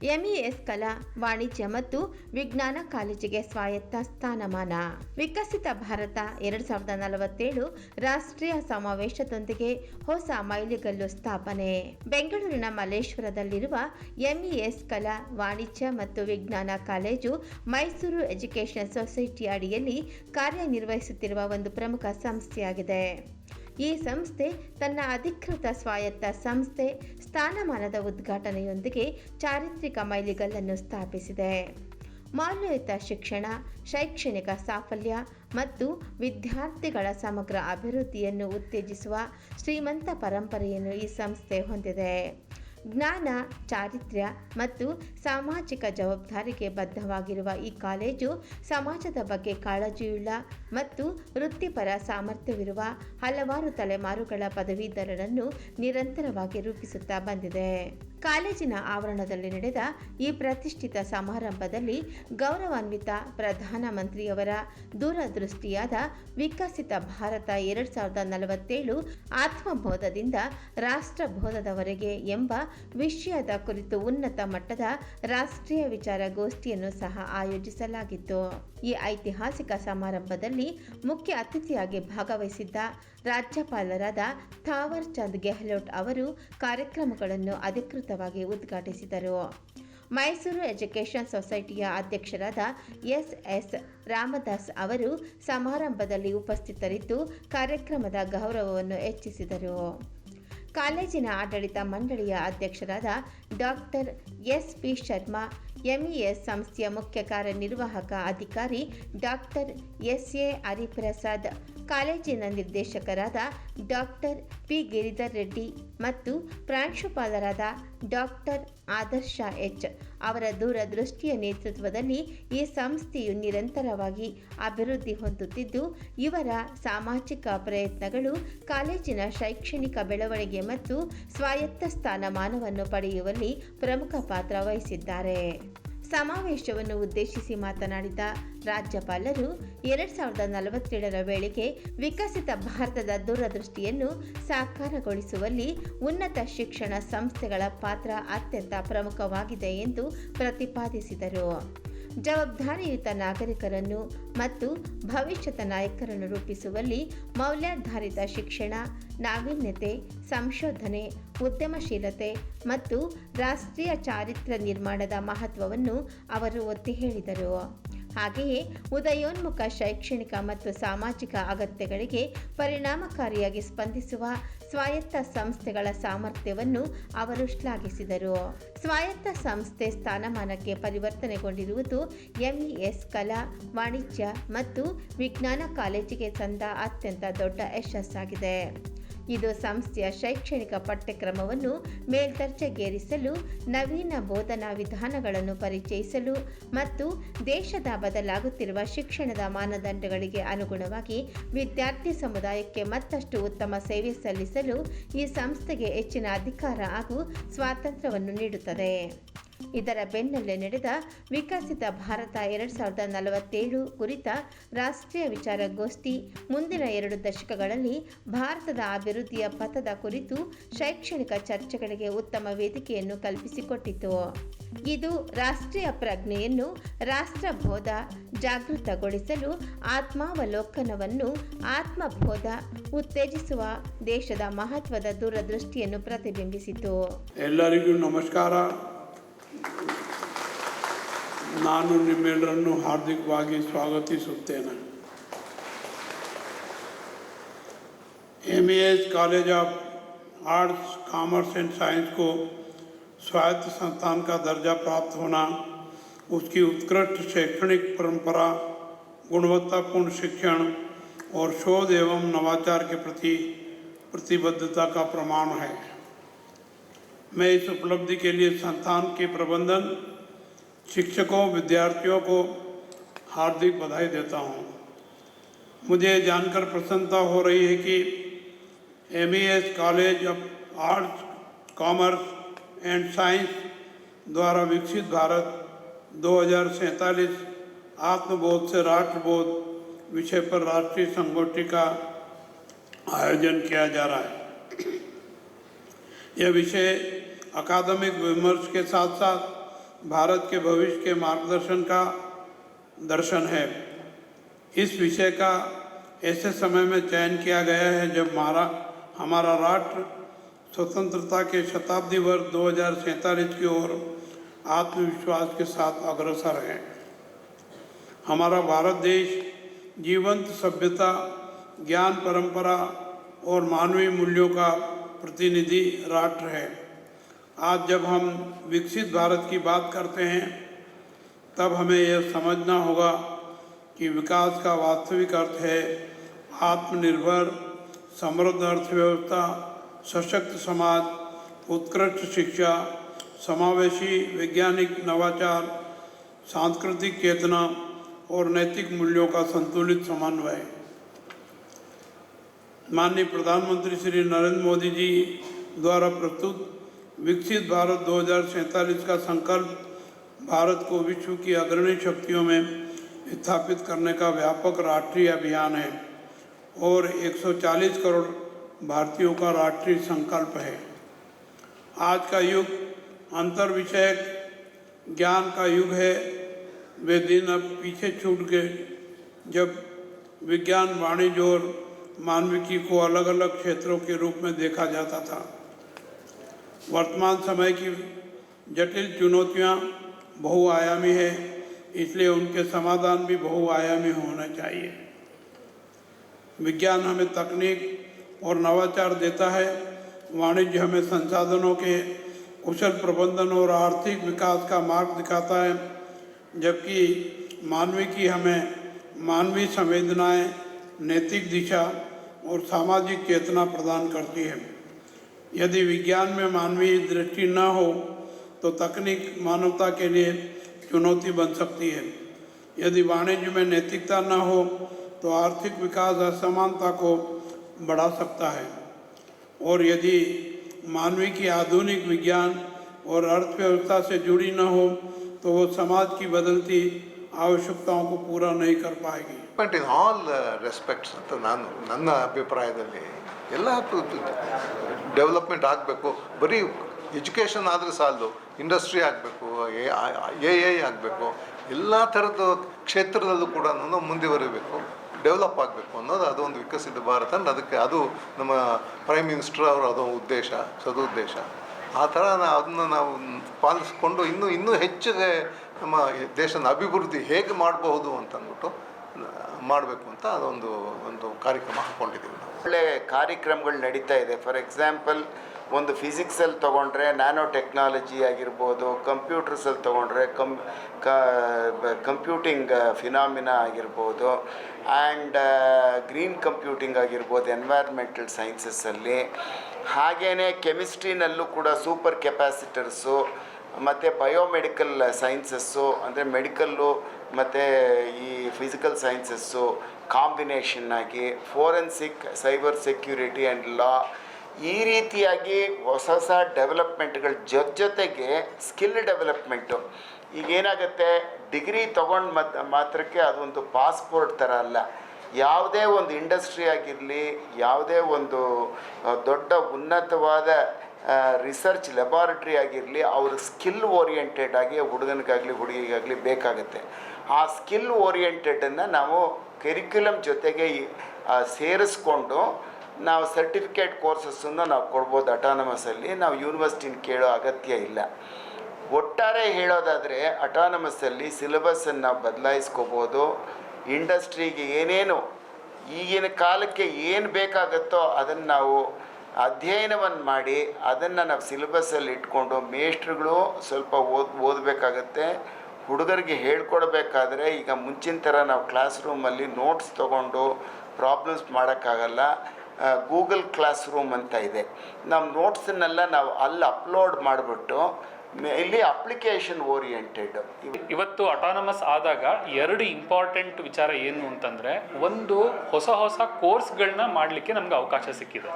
MES ಕಲಾ ವಾಣಿಜ್ಯ ಮತ್ತು ವಿಜ್ಞಾನ ಕಾಲೇಜಿಗೆ ಸ್ವಾಯತ್ತ ಸ್ಥಾನಮಾನ. ವಿಕಸಿತ ಭಾರತ 2047 ರಾಷ್ಟ್ರೀಯ ಸಮಾವೇಶದೊಂದಿಗೆ ಹೊಸ ಮೈಲಿಗಲ್ಲು ಸ್ಥಾಪನೆ. ಬೆಂಗಳೂರಿನ ಮಲ್ಲೇಶ್ವರದಲ್ಲಿರುವ ಎಂಇಎಸ್ ಕಲಾ ವಾಣಿಜ್ಯ ಮತ್ತು ವಿಜ್ಞಾನ ಕಾಲೇಜು ಮೈಸೂರು ಎಜುಕೇಷನ್ ಸೊಸೈಟಿ ಅಡಿಯಲ್ಲಿ ಕಾರ್ಯನಿರ್ವಹಿಸುತ್ತಿರುವ ಒಂದು ಪ್ರಮುಖ ಸಂಸ್ಥೆಯಾಗಿದೆ. ಈ ಸಂಸ್ಥೆ ತನ್ನ ಅಧಿಕೃತ ಸ್ವಾಯತ್ತ ಸಂಸ್ಥೆ ಸ್ಥಾನಮಾನದ ಉದ್ಘಾಟನೆಯೊಂದಿಗೆ ಚಾರಿತ್ರಿಕ ಮೈಲಿಗಲ್ಲನ್ನು ಸ್ಥಾಪಿಸಿದೆ. ಮೌಲ್ಯಯುತ ಶಿಕ್ಷಣ, ಶೈಕ್ಷಣಿಕ ಸಾಫಲ್ಯ ಮತ್ತು ವಿದ್ಯಾರ್ಥಿಗಳ ಸಮಗ್ರ ಅಭಿವೃದ್ಧಿಯನ್ನು ಉತ್ತೇಜಿಸುವ ಶ್ರೀಮಂತ ಪರಂಪರೆಯನ್ನು ಈ ಸಂಸ್ಥೆ ಹೊಂದಿದೆ. ಜ್ಞಾನ, ಚಾರಿತ್ರ್ಯ ಮತ್ತು ಸಾಮಾಜಿಕ ಜವಾಬ್ದಾರಿಗೆ ಬದ್ಧವಾಗಿರುವ ಈ ಕಾಲೇಜು ಸಮಾಜದ ಬಗ್ಗೆ ಕಾಳಜಿಯುಳ್ಳ ಮತ್ತು ವೃತ್ತಿಪರ ಸಾಮರ್ಥ್ಯವಿರುವ ಹಲವಾರು ತಲೆಮಾರುಗಳ ಪದವೀಧರರನ್ನು ನಿರಂತರವಾಗಿ ರೂಪಿಸುತ್ತಾ ಬಂದಿದೆ. ಕಾಲೇಜಿನ ಆವರಣದಲ್ಲಿ ನಡೆದ ಈ ಪ್ರತಿಷ್ಠಿತ ಸಮಾರಂಭದಲ್ಲಿ ಗೌರವಾನ್ವಿತ ಪ್ರಧಾನಮಂತ್ರಿಯವರ ದೂರದೃಷ್ಟಿಯಾದ ವಿಕಸಿತ ಭಾರತ 2047 ಆತ್ಮಬೋಧದಿಂದ ರಾಷ್ಟ್ರಬೋಧದವರೆಗೆ ಎಂಬ ವಿಷಯದ ಕುರಿತು ಉನ್ನತ ಮಟ್ಟದ ರಾಷ್ಟ್ರೀಯ ವಿಚಾರಗೋಷ್ಠಿಯನ್ನು ಸಹ ಆಯೋಜಿಸಲಾಗಿತ್ತು. ಈ ಐತಿಹಾಸಿಕ ಸಮಾರಂಭದಲ್ಲಿ ಮುಖ್ಯ ಅತಿಥಿಯಾಗಿ ಭಾಗವಹಿಸಿದ್ದ ರಾಜ್ಯಪಾಲರಾದ ಥಾವರ್ ಚಂದ್ ಗೆಹ್ಲೋಟ್ ಅವರು ಕಾರ್ಯಕ್ರಮಗಳನ್ನು ಅಧಿಕೃತವಾಗಿ ಉದ್ಘಾಟಿಸಿದರು. ಮೈಸೂರು ಎಜುಕೇಷನ್ ಸೊಸೈಟಿಯ ಅಧ್ಯಕ್ಷರಾದ ಎಸ್ ರಾಮದಾಸ್ ಅವರು ಸಮಾರಂಭದಲ್ಲಿ ಉಪಸ್ಥಿತರಿದ್ದು ಕಾರ್ಯಕ್ರಮದ ಗೌರವವನ್ನು ಹೆಚ್ಚಿಸಿದರು. ಕಾಲೇಜಿನ ಆಡಳಿತ ಮಂಡಳಿಯ ಅಧ್ಯಕ್ಷರಾದ ಡಾಕ್ಟರ್ ಎಸ್.ಪಿ. ಶರ್ಮಾ, ಎಂಇಎಸ್ ಸಂಸ್ಥೆಯ ಮುಖ್ಯ ಕಾರ್ಯನಿರ್ವಾಹಕ ಅಧಿಕಾರಿ ಡಾಕ್ಟರ್ ಎಸ್.ಎ. ಹರಿಪ್ರಸಾದ್, ಕಾಲೇಜಿನ ನಿರ್ದೇಶಕರಾದ ಡಾಕ್ಟರ್ ಪಿ. ಗಿರಿಧರ್ ರೆಡ್ಡಿ ಮತ್ತು ಪ್ರಾಂಶುಪಾಲರಾದ ಡಾಕ್ಟರ್ ಆದರ್ಶ ಎಚ್. ಅವರ ದೂರದೃಷ್ಟಿಯ ನೇತೃತ್ವದಲ್ಲಿ ಈ ಸಂಸ್ಥೆಯು ನಿರಂತರವಾಗಿ ಅಭಿವೃದ್ಧಿ ಹೊಂದುತ್ತಿದ್ದು, ಇವರ ಸಾಮಾಜಿಕ ಪ್ರಯತ್ನಗಳು ಕಾಲೇಜಿನ ಶೈಕ್ಷಣಿಕ ಬೆಳವಣಿಗೆ ಮತ್ತು ಸ್ವಾಯತ್ತ ಸ್ಥಾನಮಾನವನ್ನು ಪಡೆಯುವಲ್ಲಿ ಪ್ರಮುಖ ಪಾತ್ರ ವಹಿಸಿದ್ದಾರೆ. ಸಮಾವೇಶವನ್ನು ಉದ್ದೇಶಿಸಿ ಮಾತನಾಡಿದ ರಾಜ್ಯಪಾಲರು 2047 ವೇಳೆಗೆ ವಿಕಸಿತ ಭಾರತದ ದೂರದೃಷ್ಟಿಯನ್ನು ಸಾಕಾರಗೊಳಿಸುವಲ್ಲಿ ಉನ್ನತ ಶಿಕ್ಷಣ ಸಂಸ್ಥೆಗಳ ಪಾತ್ರ ಅತ್ಯಂತ ಪ್ರಮುಖವಾಗಿದೆ ಎಂದು ಪ್ರತಿಪಾದಿಸಿದರು. ಜವಾಬ್ದಾರಿಯುತ ನಾಗರಿಕರನ್ನು ಮತ್ತು ಭವಿಷ್ಯದ ನಾಯಕರನ್ನು ರೂಪಿಸುವಲ್ಲಿ ಮೌಲ್ಯಾಧಾರಿತ ಶಿಕ್ಷಣ, ನಾವೀನ್ಯತೆ, ಸಂಶೋಧನೆ, ಉದ್ಯಮಶೀಲತೆ ಮತ್ತು ರಾಷ್ಟ್ರೀಯ ಚಾರಿತ್ರ್ಯ ನಿರ್ಮಾಣದ ಮಹತ್ವವನ್ನು ಅವರು ಒತ್ತಿ ಹೇಳಿದರು. ಹಾಗೆಯೇ ಉದಯೋನ್ಮುಖ ಶೈಕ್ಷಣಿಕ ಮತ್ತು ಸಾಮಾಜಿಕ ಅಗತ್ಯಗಳಿಗೆ ಪರಿಣಾಮಕಾರಿಯಾಗಿ ಸ್ಪಂದಿಸುವ ಸ್ವಾಯತ್ತ ಸಂಸ್ಥೆಗಳ ಸಾಮರ್ಥ್ಯವನ್ನು ಅವರು ಶ್ಲಾಘಿಸಿದರು. ಸ್ವಾಯತ್ತ ಸಂಸ್ಥೆ ಸ್ಥಾನಮಾನಕ್ಕೆ ಪರಿವರ್ತನೆಗೊಂಡಿರುವುದು ಎಂಇಎಸ್ ಕಲಾ, ವಾಣಿಜ್ಯ ಮತ್ತು ವಿಜ್ಞಾನ ಕಾಲೇಜಿಗೆ ಸಂದ ಅತ್ಯಂತ ದೊಡ್ಡ ಯಶಸ್ಸಾಗಿದೆ. ಇದು ಸಂಸ್ಥೆಯ ಶೈಕ್ಷಣಿಕ ಪಠ್ಯಕ್ರಮವನ್ನು ಮೇಲ್ದರ್ಜೆಗೇರಿಸಲು, ನವೀನ ಬೋಧನಾ ವಿಧಾನಗಳನ್ನು ಪರಿಚಯಿಸಲು ಮತ್ತು ದೇಶದ ಬದಲಾಗುತ್ತಿರುವ ಶಿಕ್ಷಣದ ಮಾನದಂಡಗಳಿಗೆ ಅನುಗುಣವಾಗಿ ವಿದ್ಯಾರ್ಥಿ ಸಮುದಾಯಕ್ಕೆ ಮತ್ತಷ್ಟು ಉತ್ತಮ ಸೇವೆ ಸಲ್ಲಿಸಲು ಈ ಸಂಸ್ಥೆಗೆ ಹೆಚ್ಚಿನ ಅಧಿಕಾರ ಹಾಗೂ ಸ್ವಾತಂತ್ರ್ಯವನ್ನು ನೀಡುತ್ತದೆ. ಇದರ ಬೆನ್ನಲ್ಲೇ ನಡೆದ ವಿಕಸಿತ ಭಾರತ 2047 ಕುರಿತ ರಾಷ್ಟ್ರೀಯ ವಿಚಾರಗೋಷ್ಠಿ ಮುಂದಿನ 2 ದಶಕಗಳಲ್ಲಿ ಭಾರತದ ಅಭಿವೃದ್ಧಿಯ ಪಥದ ಕುರಿತು ಶೈಕ್ಷಣಿಕ ಚರ್ಚೆಗಳಿಗೆ ಉತ್ತಮ ವೇದಿಕೆಯನ್ನು ಕಲ್ಪಿಸಿಕೊಟ್ಟಿತು. ಇದು ರಾಷ್ಟ್ರೀಯ ಪ್ರಜ್ಞೆಯನ್ನು ರಾಷ್ಟ್ರಬೋಧ ಜಾಗೃತಗೊಳಿಸಲು ಆತ್ಮಾವಲೋಕನವನ್ನು ಆತ್ಮಬೋಧ ಉತ್ತೇಜಿಸುವ ದೇಶದ ಮಹತ್ವದ ದೂರದೃಷ್ಟಿಯನ್ನು ಪ್ರತಿಬಿಂಬಿಸಿತು. ಎಲ್ಲರಿಗೂ ನಮಸ್ಕಾರ. ನಾನು ನಿಮ್ಮೆಲ್ಲರನ್ನು ಹಾರ್ದಿಕವಾಗಿ ಸ್ವಾಗತಿಸುತ್ತೇನೆ. MES college of arts, commerce and science को स्वायत्त संस्थान का दर्जा प्राप्त होना उसकी उत्कृष्ट शैक्षणिक परंपरा, गुणवत्तापूर्ण शिक्षण और शोध एवं नवाचार के प्रति प्रतिबद्धता का प्रमाण है. मैं इस उपलब्धि के लिए संस्थान के प्रबंधन, शिक्षकों, विद्यार्थियों को हार्दिक बधाई देता हूँ. मुझे जानकर प्रसन्नता हो रही है कि MES college of arts, commerce and science द्वारा विकसित भारत 2047 आत्मबोध से राष्ट्रबोध विषय पर राष्ट्रीय संगोष्ठी का आयोजन किया जा रहा है. यह विषय अकादमिक विमर्श के साथ साथ भारत के भविष्य के मार्गदर्शन का दर्शन है। इस विषय का ऐसे समय में चयन किया गया है जब हमारा राष्ट्र स्वतंत्रता के शताब्दी वर्ष 2047 की ओर आत्मविश्वास के साथ अग्रसर है। हमारा भारत देश जीवंत सभ्यता, ज्ञान परंपरा और मानवीय मूल्यों का प्रतिनिधि राष्ट्र है। आज जब हम विकसित भारत की बात करते हैं तब हमें यह समझना होगा कि विकास का वास्तविक अर्थ है आत्मनिर्भर, समृद्ध अर्थव्यवस्था, सशक्त समाज, उत्कृष्ट शिक्षा, समावेशी वैज्ञानिक नवाचार, सांस्कृतिक चेतना और नैतिक मूल्यों का संतुलित समन्वय। माननीय प्रधानमंत्री श्री नरेंद्र मोदी जी द्वारा प्रस्तुत विकसित भारत 2047 का संकल्प भारत को विश्व की अग्रणी शक्तियों में स्थापित करने का व्यापक राष्ट्रीय अभियान है और 140 करोड़ भारतीयों का राष्ट्रीय संकल्प है। आज का युग अंतर विषयक ज्ञान का युग है। वे दिन अब पीछे छूट गए जब विज्ञान, वाणिज्य और मानविकी को अलग अलग क्षेत्रों के रूप में देखा जाता था। वर्तमान समय की जटिल चुनौतियां बहुआयामी है, इसलिए उनके समाधान भी बहुआयामी होना चाहिए। विज्ञान हमें तकनीक और नवाचार देता है, वाणिज्य हमें संसाधनों के कुशल प्रबंधन और आर्थिक विकास का मार्ग दिखाता है, जबकि मानविकी हमें मानवीय संवेदनाएं, नैतिक दिशा और सामाजिक चेतना प्रदान करती है। यदि विज्ञान में मानवीय दृष्टि न हो तो तकनीक मानवता के लिए चुनौती बन सकती है। यदि वाणिज्य में नैतिकता न हो तो आर्थिक विकास असमानता को बढ़ा सकता है, और यदि मानवीय की आधुनिक विज्ञान और अर्थव्यवस्था से जुड़ी न हो तो वो समाज की बदलती आवश्यकताओं को पूरा नहीं कर पाएगी। ಬಟ್ ಇನ್ ಆಲ್ ರೆಸ್ಪೆಕ್ಟ್ಸ್ ಅಂತ ನನ್ನ ಅಭಿಪ್ರಾಯದಲ್ಲಿ ಎಲ್ಲ ಡೆವಲಪ್ಮೆಂಟ್ ಆಗಬೇಕು. ಬರೀ ಎಜುಕೇಷನ್ ಆದರೆ ಸಾಲದು, ಇಂಡಸ್ಟ್ರಿ ಆಗಬೇಕು, ಎ ಆಗಬೇಕು, ಎಲ್ಲ ಥರದ ಕ್ಷೇತ್ರದಲ್ಲೂ ಕೂಡ ಮುಂದುವರಿಬೇಕು, ಡೆವಲಪ್ ಆಗಬೇಕು ಅನ್ನೋದು ಅದೊಂದು ವಿಕಸಿತ ಭಾರತ. ಅದಕ್ಕೆ ಅದು ನಮ್ಮ ಪ್ರೈಮ್ ಮಿನಿಸ್ಟರ್ ಅವರ ಅದೊಂದು ಉದ್ದೇಶ, ಸದುದ್ದೇಶ. ಆ ಥರ ಅದನ್ನು ನಾವು ಪಾಲಿಸ್ಕೊಂಡು ಇನ್ನೂ ಹೆಚ್ಚಿಗೆ ನಮ್ಮ ದೇಶದ ಅಭಿವೃದ್ಧಿ ಹೇಗೆ ಮಾಡಬಹುದು ಅಂತಂದ್ಬಿಟ್ಟು ಮಾಡಬೇಕು ಅಂತ ಒಂದು ಕಾರ್ಯಕ್ರಮ ಹಾಕ್ಕೊಂಡಿದ್ದೀವಿ. ಒಳ್ಳೆ ಕಾರ್ಯಕ್ರಮಗಳು ನಡೀತಾ ಇದೆ. ಫಾರ್ ಎಕ್ಸಾಂಪಲ್, ಒಂದು ಫಿಸಿಕ್ಸಲ್ಲಿ ತೊಗೊಂಡ್ರೆ ನ್ಯಾನೋ ಟೆಕ್ನಾಲಜಿ ಆಗಿರ್ಬೋದು, ಕಂಪ್ಯೂಟರ್ಸಲ್ಲಿ ತೊಗೊಂಡ್ರೆ ಕಂಪ್ಯೂಟಿಂಗ್ ಫಿನಾಮಿನಾ ಆಗಿರ್ಬೋದು, ಆ್ಯಂಡ್ ಗ್ರೀನ್ ಕಂಪ್ಯೂಟಿಂಗ್ ಆಗಿರ್ಬೋದು ಎನ್ವೈರ್ಮೆಂಟಲ್ ಸೈನ್ಸಸ್ಸಲ್ಲಿ. ಹಾಗೆಯೇ ಕೆಮಿಸ್ಟ್ರಿನಲ್ಲೂ ಕೂಡ ಸೂಪರ್ ಕೆಪಾಸಿಟರ್ಸು ಮತ್ತು ಬಯೋಮೆಡಿಕಲ್ ಸೈನ್ಸಸ್ಸು, ಅಂದರೆ ಮೆಡಿಕಲ್ಲು ಮತ್ತು ಈ ಫಿಸಿಕಲ್ ಸೈನ್ಸಸ್ಸು ಕಾಂಬಿನೇಷನ್ ಆಗಿ, ಫೋರೆನ್ಸಿಕ್, ಸೈಬರ್ ಸೆಕ್ಯೂರಿಟಿ ಆ್ಯಂಡ್ ಲಾ, ಈ ರೀತಿಯಾಗಿ ಹೊಸ ಹೊಸ ಡೆವಲಪ್ಮೆಂಟ್ಗಳ ಜೊತೆಗೆ ಸ್ಕಿಲ್ ಡೆವಲಪ್ಮೆಂಟು. ಈಗೇನಾಗುತ್ತೆ, ಡಿಗ್ರಿ ತೊಗೊಂಡು ಮಾತ್ರಕ್ಕೆ ಅದೊಂದು ಪಾಸ್ಪೋರ್ಟ್ ಥರ ಅಲ್ಲ. ಯಾವುದೇ ಒಂದು ಇಂಡಸ್ಟ್ರಿ ಆಗಿರಲಿ, ಯಾವುದೇ ಒಂದು ದೊಡ್ಡ ಉನ್ನತವಾದ ರಿಸರ್ಚ್ ಲೆಬಾರ್ಟ್ರಿ ಆಗಿರಲಿ, ಅವರು ಸ್ಕಿಲ್ ಓರಿಯೆಂಟೆಡ್ ಆಗಿ ಹುಡುಗನಿಗಾಗಲಿ ಹುಡುಗಿಗಾಗಲಿ ಬೇಕಾಗುತ್ತೆ. ಆ ಸ್ಕಿಲ್ ಓರಿಯೆಂಟೆಡನ್ನು ನಾವು ಕರಿಕ್ಯುಲಮ್ ಜೊತೆಗೆ ಸೇರಿಸ್ಕೊಂಡು ನಾವು ಸರ್ಟಿಫಿಕೇಟ್ ಕೋರ್ಸಸ್ಸನ್ನು ನಾವು ಕೊಡ್ಬೋದು ಅಟಾನಮಸಲ್ಲಿ. ನಾವು ಯೂನಿವರ್ಸಿಟಿನ ಕೇಳೋ ಅಗತ್ಯ ಇಲ್ಲ. ಒಟ್ಟಾರೆ ಹೇಳೋದಾದರೆ ಅಟಾನಮಸಲ್ಲಿ ಸಿಲೆಬಸ್ಸನ್ನು ನಾವು ಬದಲಾಯಿಸ್ಕೋಬೋದು. ಇಂಡಸ್ಟ್ರಿಗೆ ಏನೇನು ಈಗಿನ ಕಾಲಕ್ಕೆ ಏನು ಬೇಕಾಗುತ್ತೋ ಅದನ್ನು ನಾವು ಅಧ್ಯಯನವನ್ನು ಮಾಡಿ ಅದನ್ನು ನಾವು ಸಿಲೆಬಸ್ಸಲ್ಲಿ ಇಟ್ಕೊಂಡು ಮೇಷ್ಟ್ರುಗಳು ಸ್ವಲ್ಪ ಓದಬೇಕಾಗತ್ತೆ. ಹುಡುಗರಿಗೆ ಹೇಳ್ಕೊಡ್ಬೇಕಾದ್ರೆ ಈಗ ಮುಂಚಿನ ಥರ ನಾವು ಕ್ಲಾಸ್ ರೂಮಲ್ಲಿ ನೋಟ್ಸ್ ತೊಗೊಂಡು ಪ್ರಾಬ್ಲಮ್ಸ್ ಮಾಡೋಕ್ಕಾಗಲ್ಲ. ಗೂಗಲ್ ಕ್ಲಾಸ್ ರೂಮ್ ಅಂತ ಇದೆ. ನಮ್ಮ ನೋಟ್ಸನ್ನೆಲ್ಲ ನಾವು ಅಲ್ಲಿ ಅಪ್ಲೋಡ್ ಮಾಡಿಬಿಟ್ಟು ಇಲ್ಲಿ ಅಪ್ಲಿಕೇಶನ್ ಓರಿಯೆಂಟೆಡ್. ಇವತ್ತು ಅಟಾನಮಸ್ ಆದಾಗ ಎರಡು ಇಂಪಾರ್ಟೆಂಟ್ ವಿಚಾರ ಏನು ಅಂತಂದರೆ, ಒಂದು ಹೊಸ ಕೋರ್ಸ್ಗಳನ್ನ ಮಾಡಲಿಕ್ಕೆ ನಮ್ಗೆ ಅವಕಾಶ ಸಿಕ್ಕಿದೆ.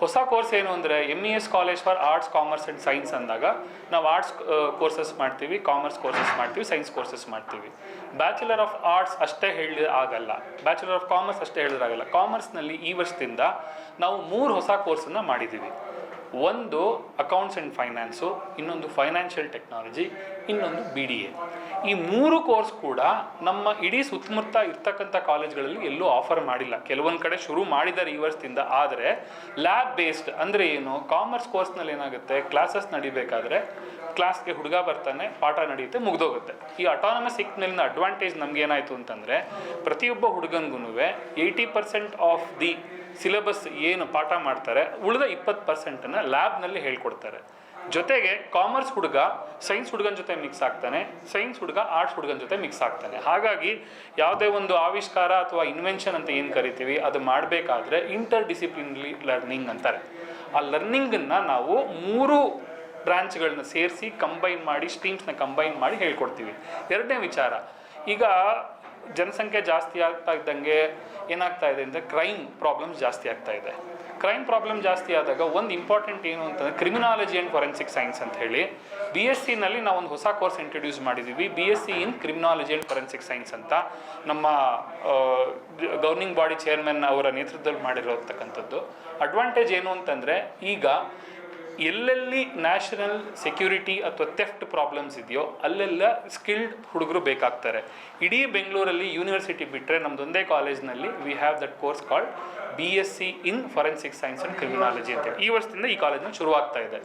ಹೊಸ ಕೋರ್ಸ್ ಏನು ಅಂದರೆ MES college for arts, commerce and science ಅಂದಾಗ ನಾವು ಆರ್ಟ್ಸ್ ಕೋರ್ಸಸ್ ಮಾಡ್ತೀವಿ, ಕಾಮರ್ಸ್ ಕೋರ್ಸಸ್ ಮಾಡ್ತೀವಿ, ಸೈನ್ಸ್ ಕೋರ್ಸಸ್ ಮಾಡ್ತೀವಿ. ಬ್ಯಾಚುಲರ್ ಆಫ್ ಆರ್ಟ್ಸ್ ಅಷ್ಟೇ ಆಗಲ್ಲ, ಬ್ಯಾಚುಲರ್ ಆಫ್ ಕಾಮರ್ಸ್ ಅಷ್ಟೇ ಹೇಳಿದ್ರಾಗಲ್ಲ. ಕಾಮರ್ಸ್ನಲ್ಲಿ ಈ ವರ್ಷದಿಂದ ನಾವು 3 ಹೊಸ ಕೋರ್ಸನ್ನು ಮಾಡಿದ್ದೀವಿ. ಒಂದು ಅಕೌಂಟ್ಸ್ ಆ್ಯಂಡ್ ಫೈನಾನ್ಸು, ಇನ್ನೊಂದು ಫೈನಾನ್ಷಿಯಲ್ ಟೆಕ್ನಾಲಜಿ, ಇನ್ನೊಂದು BDA. ಈ 3 ಕೋರ್ಸ್ ಕೂಡ ನಮ್ಮ ಇಡೀ ಸುತ್ತಮುತ್ತ ಇರ್ತಕ್ಕಂಥ ಕಾಲೇಜ್ಗಳಲ್ಲಿ ಎಲ್ಲೂ ಆಫರ್ ಮಾಡಿಲ್ಲ. ಕೆಲವೊಂದು ಕಡೆ ಶುರು ಮಾಡಿದ್ದಾರೆ ಈ ವರ್ಷದಿಂದ. ಆದರೆ ಲ್ಯಾಬ್ ಬೇಸ್ಡ್ ಅಂದರೆ ಏನು, ಕಾಮರ್ಸ್ ಕೋರ್ಸ್ನಲ್ಲಿ ಏನಾಗುತ್ತೆ, ಕ್ಲಾಸಸ್ ನಡಿಬೇಕಾದ್ರೆ ಕ್ಲಾಸ್ಗೆ ಹುಡುಗ ಬರ್ತಾನೆ, ಪಾಠ ನಡೆಯುತ್ತೆ, ಮುಗ್ದೋಗುತ್ತೆ. ಈ ಅಟಾನಮಸ್ ಸಿಕ್ಮೇಲಿನ ಅಡ್ವಾಂಟೇಜ್ ನಮ್ಗೆ ಏನಾಯಿತು ಅಂತಂದರೆ, ಪ್ರತಿಯೊಬ್ಬ ಹುಡುಗನಿಗೂ 80% ಆಫ್ ದಿ ಸಿಲೆಬಸ್ ಏನು ಪಾಠ ಮಾಡ್ತಾರೆ, ಉಳಿದ 20%ನ್ನು ಲ್ಯಾಬ್ನಲ್ಲಿ ಹೇಳ್ಕೊಡ್ತಾರೆ. ಜೊತೆಗೆ ಕಾಮರ್ಸ್ ಹುಡುಗ ಸೈನ್ಸ್ ಹುಡುಗನ ಜೊತೆ ಮಿಕ್ಸ್ ಆಗ್ತಾನೆ, ಸೈನ್ಸ್ ಹುಡುಗ ಆರ್ಟ್ಸ್ ಹುಡುಗನ ಜೊತೆ ಮಿಕ್ಸ್ ಆಗ್ತಾನೆ. ಹಾಗಾಗಿ ಯಾವುದೇ ಒಂದು ಆವಿಷ್ಕಾರ ಅಥವಾ ಇನ್ವೆನ್ಷನ್ ಅಂತ ಏನು ಕರಿತೀವಿ, ಅದು ಮಾಡಬೇಕಾದ್ರೆ ಇಂಟರ್ ಡಿಸಿಪ್ಲಿನರಿ ಲರ್ನಿಂಗ್ ಅಂತಾರೆ. ಆ ಲರ್ನಿಂಗನ್ನು ನಾವು 3 ಬ್ರಾಂಚ್ಗಳನ್ನ ಸೇರಿಸಿ ಕಂಬೈನ್ ಮಾಡಿ, ಸ್ಟ್ರೀಮ್ಸ್ನ ಕಂಬೈನ್ ಮಾಡಿ ಹೇಳ್ಕೊಡ್ತೀವಿ. ಎರಡನೇ ವಿಚಾರ, ಈಗ ಜನಸಂಖ್ಯೆ ಜಾಸ್ತಿ ಆಗ್ತಾ ಇದ್ದಂಗೆ ಏನಾಗ್ತಾ ಇದೆ ಅಂದರೆ ಕ್ರೈಮ್ ಪ್ರಾಬ್ಲಮ್ಸ್ ಜಾಸ್ತಿ ಆಗ್ತಾ ಇದೆ. ಕ್ರೈಮ್ ಪ್ರಾಬ್ಲಮ್ ಜಾಸ್ತಿ ಆದಾಗ ಒಂದು ಇಂಪಾರ್ಟೆಂಟ್ ಏನು ಅಂತಂದರೆ ಕ್ರಿಮಿನಾಲಜಿ ಆ್ಯಂಡ್ ಫೊರೆನ್ಸಿಕ್ ಸೈನ್ಸ್ ಅಂತ ಹೇಳಿ BSc-ನಲ್ಲಿ ನಾವೊಂದು ಹೊಸ ಕೋರ್ಸ್ ಇಂಟ್ರೊಡ್ಯೂಸ್ ಮಾಡಿದ್ದೀವಿ, BSc in criminology and forensic science ಅಂತ. ನಮ್ಮ ಗವರ್ನಿಂಗ್ ಬಾಡಿ ಚೇರ್ಮನ್ ಅವರ ನೇತೃತ್ವದಲ್ಲಿ ಮಾಡಿರೋತಕ್ಕಂಥದ್ದು. ಅಡ್ವಾಂಟೇಜ್ ಏನು ಅಂತಂದರೆ, ಈಗ ಎಲ್ಲೆಲ್ಲಿ ನ್ಯಾಷನಲ್ ಸೆಕ್ಯೂರಿಟಿ ಅಥವಾ ಥೆಫ್ಟ್ ಪ್ರಾಬ್ಲಮ್ಸ್ ಇದೆಯೋ ಅಲ್ಲೆಲ್ಲ ಸ್ಕಿಲ್ಡ್ ಹುಡುಗರು ಬೇಕಾಗ್ತಾರೆ. ಇಡೀ ಬೆಂಗಳೂರಲ್ಲಿ ಯೂನಿವರ್ಸಿಟಿ ಬಿಟ್ಟರೆ ನಮ್ಮದೊಂದೇ ಕಾಲೇಜ್ನಲ್ಲಿ we have that course called BSc in forensic science and criminology ಅಂತೇಳಿ ಈ ವರ್ಷದಿಂದ ಈ ಕಾಲೇಜ್ನಲ್ಲಿ ಶುರುವಾಗ್ತಾ ಇದೆ.